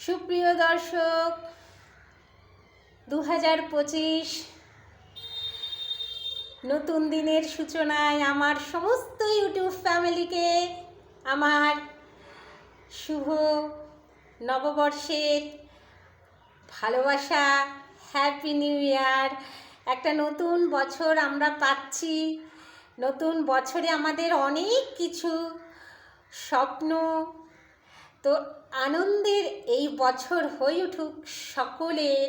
সুপ্রিয় দর্শক, 2025 নতুন দিনের সূচনায় আমার সমস্ত ইউটিউব ফ্যামিলিকে আমার শুভ নববর্ষের ভালোবাসা। Happy new year. একটা নতুন বছর আমরা পাচ্ছি। নতুন বছরে আমাদের অনেক কিছু স্বপ্ন, তো আনন্দের এই বছর হয়ে উঠুক সকলের।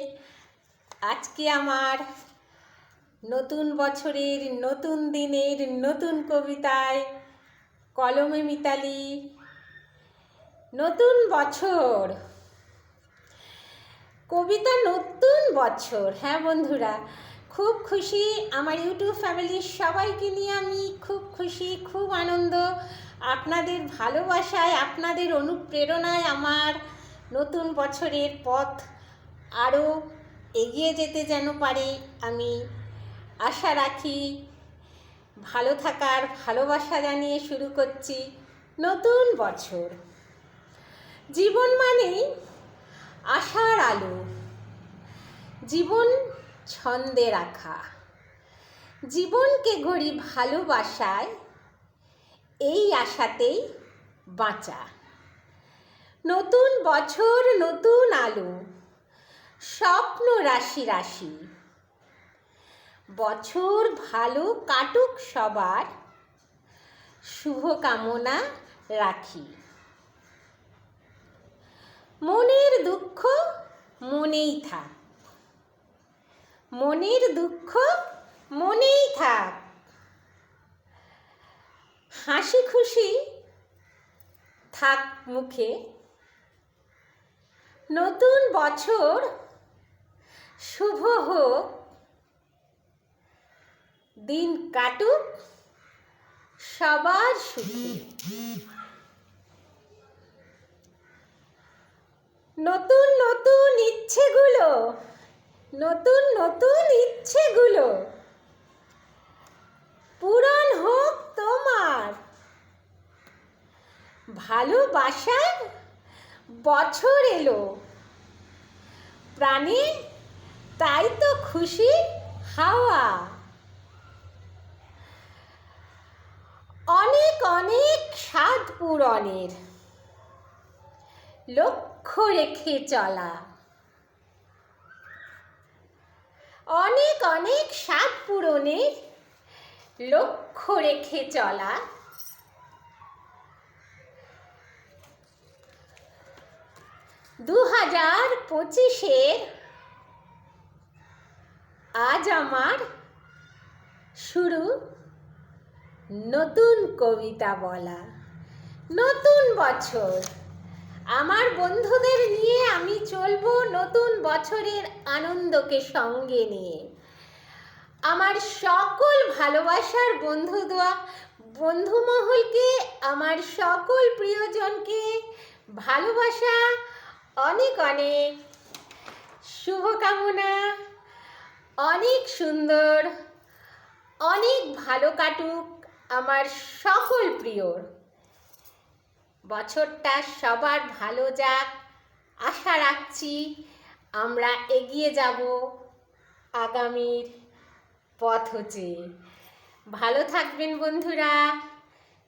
আজকে আমার নতুন বছরের নতুন দিনের নতুন কবিতায় কলমে মিতালি। নতুন বছর কবিতা, নতুন বছর। হ্যাঁ বন্ধুরা, খুব খুশি। আমার ইউটিউব ফ্যামিলির সবাইকে নিয়ে আমি খুব খুশি, খুব আনন্দ। আপনাদের ভালোবাসায়, আপনাদের অনুপ্রেরণায় আমার নতুন বছরের পথ আরও এগিয়ে যেতে যেন পারে আমি আশা রাখি। ভালো থাকার ভালোবাসা জানিয়ে শুরু করছি নতুন বছর। জীবন মানেই আশার আলো, জীবন ছন্দে রাখা, জীবনকে গড়ি ভালোবাসায়, এই আশাতেই বাঁচা। নতুন বছর, নতুন আলো, স্বপ্ন রাশি রাশি। বছর ভালো কাটুক সবার, শুভকামনা রাখি। মনের দুঃখ মনেই থাক, মনের দুঃখ মনেই থাক। হাসি খুশি থাক মুখে। নতুন বছর শুভ হোক, দিন কাটুক সবার সুখে। নতুন নতুন ইচ্ছেগুলো, নতুন নতুন ইচ্ছেগুলো পূরণ হোক তোমার। ভালোবাসার বছর এলো প্রাণে, তাই তো খুশি হাওয়া। অনেক অনেক স্বাদ পূরণের লক্ষ্য রেখে চলা, অনেক অনেক স্বাদ পূরণের লক্ষ্য রেখে চলা। 2025 আজ আমার শুরু নতুন কবিতা বলা। নতুন বছর, আমার বন্ধুদের নিয়ে আমি চলবো নতুন বছরের আনন্দকে সঙ্গে নিয়ে। আমার সকল ভালোবাসার বন্ধুমহলকে, আমার সকল প্রিয়জনকে ভালোবাসা, অনেক অনেক শুভকামনা। অনেক সুন্দর, অনেক ভালো কাটুক আমার সকল প্রিয়র। বছরটা সবার ভালো যাক আশা রাখছি। আমরা এগিয়ে যাব আগামীর পথ হচ্ছে। ভালো থাকবেন বন্ধুরা।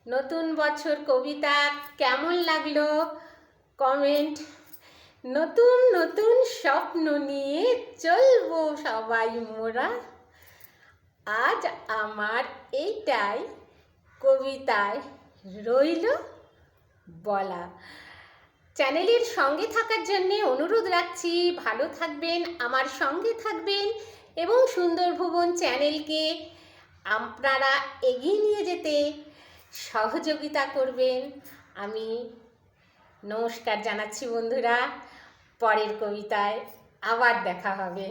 নতুন বছর কবিতা কেমন লাগলো কমেন্ট। নতুন নতুন স্বপ্ন নিয়ে চলবো সবাই মোরা। আজ আমার এইটাই কবিতায় রইল বলা। চ্যানেলের সঙ্গে থাকার জন্যে অনুরোধ রাখছি, ভালো থাকবেন, আমার সঙ্গে থাকবেন এবং সুন্দর ভুবন চ্যানেলকে আপনারা এগিয়ে নিয়ে যেতে সহযোগিতা করবেন। আমি নমস্কার জানাচ্ছি বন্ধুরা। পরের কবিতায় আবার দেখা হবে।